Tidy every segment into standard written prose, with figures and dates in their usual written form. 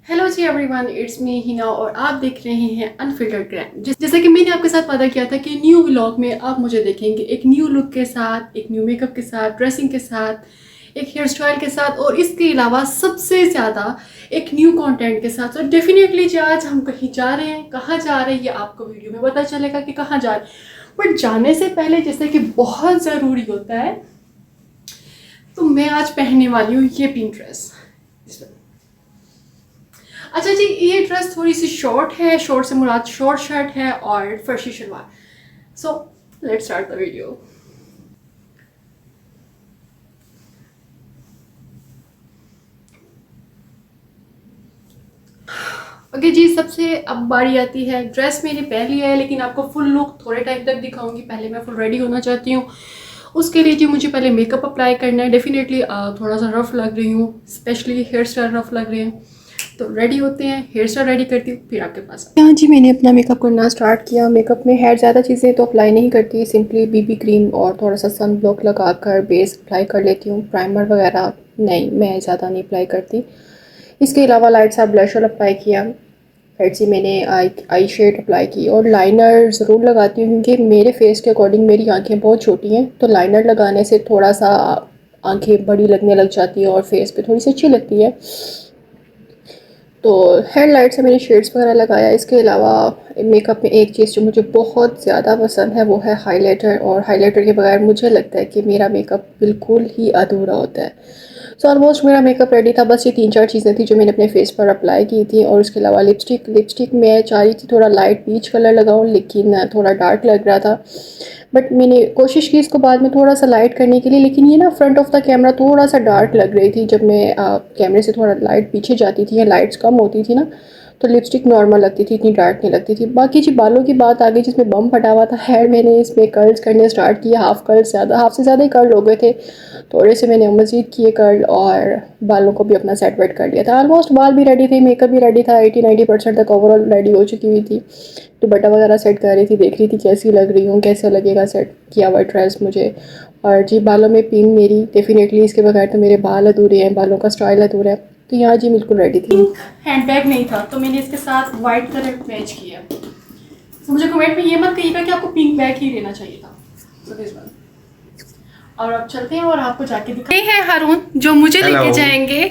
Hello ji everyone, it's me Hina और आप देख रहे हैं अनफिल्टर्ड ग्रैम। जैसे कि मैंने आपके साथ वादा किया था कि न्यू व्लॉग में आप मुझे देखेंगे एक न्यू लुक के साथ, एक न्यू मेकअप के साथ, ड्रेसिंग के साथ, एक हेयर स्टाइल के साथ और इसके अलावा सबसे ज़्यादा एक न्यू कंटेंट के साथ। तो डेफिनेटली जी आज हम कहीं जा रहे हैं, कहाँ जा रहे हैं ये आपको वीडियो में पता चलेगा कि कहाँ जा रहे हैं। बट जाने से पहले जैसे कि बहुत ज़रूरी होता है, तो मैं आज पहनने वाली हूँ ये पिंक ड्रेस। अच्छा जी, ये ड्रेस थोड़ी सी शॉर्ट है, शॉर्ट से मुराद शॉर्ट शर्ट है और फर्शी शलवार। So let's start the video. Okay जी, सबसे अब बारी आती है, ड्रेस मैंने पहन लिया है लेकिन आपको फुल लुक थोड़े टाइम तक दिखाऊंगी। पहले मैं फुल रेडी होना चाहती हूँ। उसके लिए जी मुझे पहले मेकअप अप्लाई करना है। डेफिनेटली थोड़ा सा रफ लग रही हूँ, स्पेशली हेयर स्टाइल रफ लग रहे हैं। तो रेडी होते हैं, हेयर स्टाइल रेडी करती हूँ, फिर आपके पास। हाँ जी, मैंने अपना मेकअप करना स्टार्ट किया। मेकअप में हेयर ज़्यादा चीज़ें तो अप्लाई नहीं करती, सिंपली बीबी क्रीम और थोड़ा सा सन ब्लॉक लगा कर बेस अप्लाई कर लेती हूँ। प्राइमर वगैरह नहीं, मैं ज़्यादा नहीं अप्लाई करती। इसके अलावा लाइट सा ब्लशर अप्लाई किया। फिर से मैंने आई शेड अप्लाई की और लाइनर ज़रूर लगाती हूँ क्योंकि मेरे फेस के अकॉर्डिंग मेरी आंखें बहुत छोटी हैं, तो लाइनर लगाने से थोड़ा सा आंखें बड़ी लगने लग जाती है और फेस पे थोड़ी सी अच्छी लगती है। तो हेयर लाइट से मैंने शेड्स वगैरह लगाया। इसके अलावा मेकअप में एक चीज़ जो मुझे बहुत ज़्यादा पसंद है वो है हाइलाइटर, और हाइलाइटर के बगैर मुझे लगता है कि मेरा मेकअप बिल्कुल ही अधूरा होता है। सो ऑलमोस्ट मेरा मेकअप रेडी था। बस ये 3-4 चीज़ें थी जो मैंने अपने फेस पर अप्लाई की थी। और उसके अलावा लिपस्टिक मैं चाह रही थी थोड़ा लाइट पीच कलर लगाऊँ, लेकिन थोड़ा डार्क लग रहा था। बट मैंने कोशिश की इसको बाद में थोड़ा सा लाइट करने के लिए, लेकिन ये ना फ्रंट ऑफ द कैमरा थोड़ा सा डार्क लग रही थी। जब मैं कैमरे से थोड़ा लाइट पीछे जाती थी या लाइट्स कम होती थी ना, तो लिपस्टिक नॉर्मल लगती थी, इतनी डार्क नहीं लगती थी। बाकी जी बालों की बात आ गई जिसमें बम फटा हुआ था। हेयर मैंने इसमें कर्ल्स करने स्टार्ट किया। हाफ से ज़्यादा ही कर्ल हो गए थे, थोड़े से मैंने मज़ीद किए कर्ल और बालों को भी अपना सेट वेट कर लिया था। ऑलमोस्ट बाल भी रेडी थे, मेकअप भी रेडी था, 80-90% तक ओवरऑल रेडी हो चुकी हुई थी। दुपट्टा वगैरह सेट कर रही थी, देख रही थी कैसी लग रही हूँ, कैसा लगेगा सेट किया हुआ ड्रेस मुझे। और जी बालों में पिन मेरी डेफिनेटली, इसके बगैर तो मेरे बाल अधूरे हैं, बालों का स्टाइल अधूरा है। तो यहाँ जी बिल्कुल रेडी थी। पिंक हैंड बैग नहीं था तो मैंने इसके साथ वाइट कलर मैच किया। तो मुझे कमेंट में ये मत कहिएगा कि आपको पिंक बैग ही लेना चाहिए था। तो दिस वन। और अब चलते हैं और आपको जाके दिखाते हैं हारून जो मुझे लेके जाएंगे।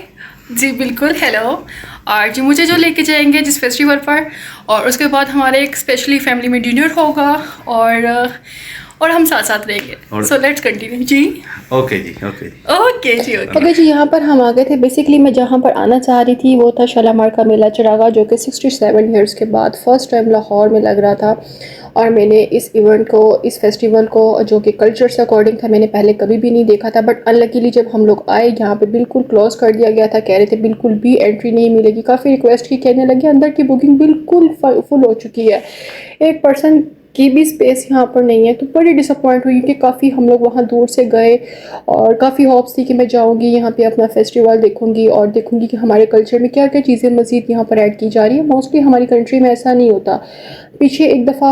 जी बिल्कुल, हेलो। और जी मुझे जो लेके जाएंगे जिस फेस्टिवल पर, और उसके बाद हमारे एक स्पेशली फैमिली में डिनर होगा और हम साथ साथ रहेंगे। सो लेट्स कंटिन्यू जी। ओके जी, ओके ओके जी, ओके जी। यहाँ पर हम आ गए थे। बेसिकली मैं जहाँ पर आना चाह रही थी वो था शालामार का मेला चिरागा, जो कि 67 ईयर्स के बाद फर्स्ट टाइम लाहौर में लग रहा था। और मैंने इस इवेंट को, इस फेस्टिवल को, जो कि कल्चर से अकॉर्डिंग था, मैंने पहले कभी भी नहीं देखा था। बट अनलकीली जब हम लोग आए यहाँ पे बिल्कुल क्लोज कर दिया गया था। कह रहे थे बिल्कुल भी एंट्री नहीं मिलेगी। काफ़ी रिक्वेस्ट की, कहने लगे अंदर की बुकिंग बिल्कुल फुल हो चुकी है, एक पर्सन की भी स्पेस यहाँ पर नहीं है। तो बड़ी डिसअपॉइंट हुई कि काफ़ी हम लोग वहाँ दूर से गए और काफ़ी होप्स थी कि मैं जाऊँगी यहाँ पे अपना फेस्टिवल देखूँगी और देखूँगी कि हमारे कल्चर में क्या क्या चीज़ें मज़ीद यहाँ पर ऐड की जा रही है। मोस्टली हमारी कंट्री में ऐसा नहीं होता। पीछे एक दफ़ा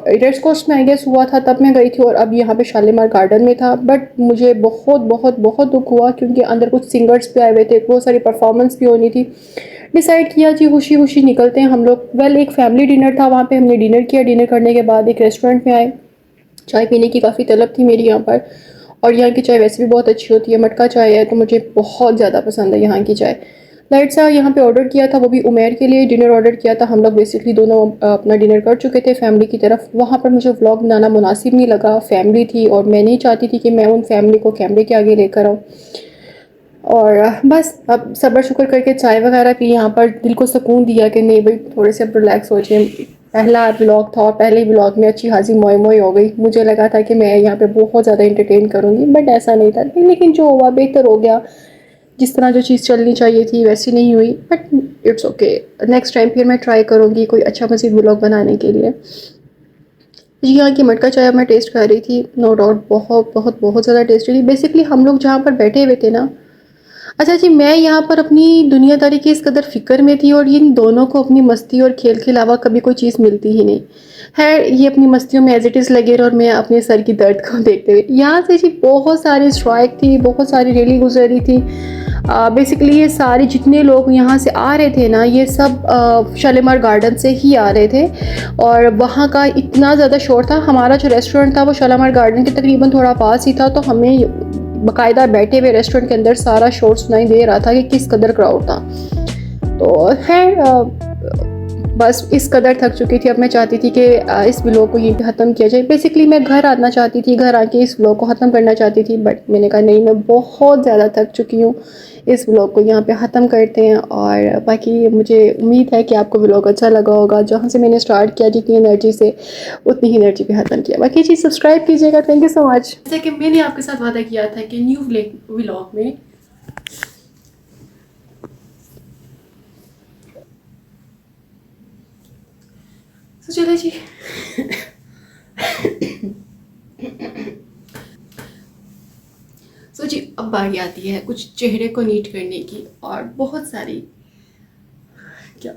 रेड क्रॉस में आई गेस हुआ था, तब मैं गई थी, और अब यहाँ पे शालीमार गार्डन में था। बट मुझे बहुत बहुत बहुत दुख हुआ क्योंकि अंदर कुछ सिंगर्स भी आए हुए थे, बहुत सारी परफॉर्मेंस भी होनी थी। डिसाइड किया जी खुशी खुशी निकलते हैं हम लोग। वेल एक फैमिली डिनर था वहाँ पे, हमने डिनर किया। डिनर करने के बाद एक रेस्टोरेंट में आए। चाय पीने की काफ़ी तलब थी मेरी यहाँ पर, और यहाँ की चाय वैसे भी बहुत अच्छी होती है। मटका चाय है तो मुझे बहुत ज़्यादा पसंद है यहाँ की चाय। लाइट सा यहाँ पे ऑर्डर किया था, वो भी उमेर के लिए डिनर ऑर्डर किया था। हम लोग बेसिकली दोनों अपना डिनर कर चुके थे फैमिली की तरफ। वहाँ पर मुझे व्लॉग बनाना मुनासिब नहीं लगा, फैमिली थी और मैं नहीं चाहती थी कि मैं उन फैमिली को कैमरे के आगे लेकर आऊँ। और बस अब सब्र शुक्र करके चाय वगैरह पी, यहाँ पर दिल को सुकून दिया कि नहीं भाई थोड़े से अब रिलैक्स हो जाए। पहला व्लॉग था और पहले व्लॉग में अच्छी खासी मोई मोई हो गई। मुझे लगा था कि मैं यहाँ पे बहुत ज़्यादा इंटरटेन करूँगी, बट ऐसा नहीं था। लेकिन जो हुआ बेहतर हो गया। जिस तरह जो चीज़ चलनी चाहिए थी वैसी नहीं हुई, but it's okay. Next time फिर मैं ट्राई करूँगी कोई अच्छा मज़ीद व्लॉग बनाने के लिए। जी यहाँ की मटका चाय मैं टेस्ट कर रही थी, नो डाउट बहुत बहुत बहुत ज़्यादा टेस्टी थी। बेसिकली हम लोग जहाँ पर बैठे हुए थे ना, अच्छा जी, मैं यहाँ पर अपनी दुनियादारी की इस कदर फ़िक्र में थी और इन दोनों को अपनी मस्ती और खेल के अलावा कभी कोई चीज़ मिलती ही नहीं। है ये अपनी मस्तियों में एज़ इट इज़ लगे रहे और मैं अपने सर की दर्द को देखते हुए। यहाँ से जी बहुत सारी स्ट्राइक थी, बहुत सारी रैली गुज़र रही थी। बेसिकली ये सारे जितने लोग यहाँ से आ रहे थे ना, ये सब शालीमार गार्डन से ही आ रहे थे और वहाँ का इतना ज़्यादा शोर था। हमारा जो रेस्टोरेंट था वो शालीमार गार्डन के तकरीबन थोड़ा पास ही था, तो हमें बाकायदा बैठे हुए रेस्टोरेंट के अंदर सारा शोर सुनाई दे रहा था कि किस कदर क्राउड था। तो बस इस कदर थक चुकी थी। अब मैं चाहती थी कि इस व्लॉग को यहीं पे ख़त्म किया जाए। बेसिकली मैं घर आना चाहती थी, घर आके इस व्लॉग को ख़त्म करना चाहती थी, बट मैंने कहा नहीं, मैं बहुत ज़्यादा थक चुकी हूँ, इस व्लॉग को यहाँ पे ख़त्म करते हैं। और बाकी मुझे उम्मीद है कि आपको व्लॉग अच्छा लगा होगा। जहाँ से मैंने स्टार्ट किया जितनी एनर्जी से, उतनी ही एनर्जी पे ख़त्म किया। बाकी चीज़ सब्सक्राइब कीजिएगा। Thank you so much. जैसे कि मैंने आपके साथ वादा किया था कि न्यू व्लॉग में तो चलो जी सो जी अब बारी आती है कुछ चेहरे को नीट करने की और बहुत सारी क्या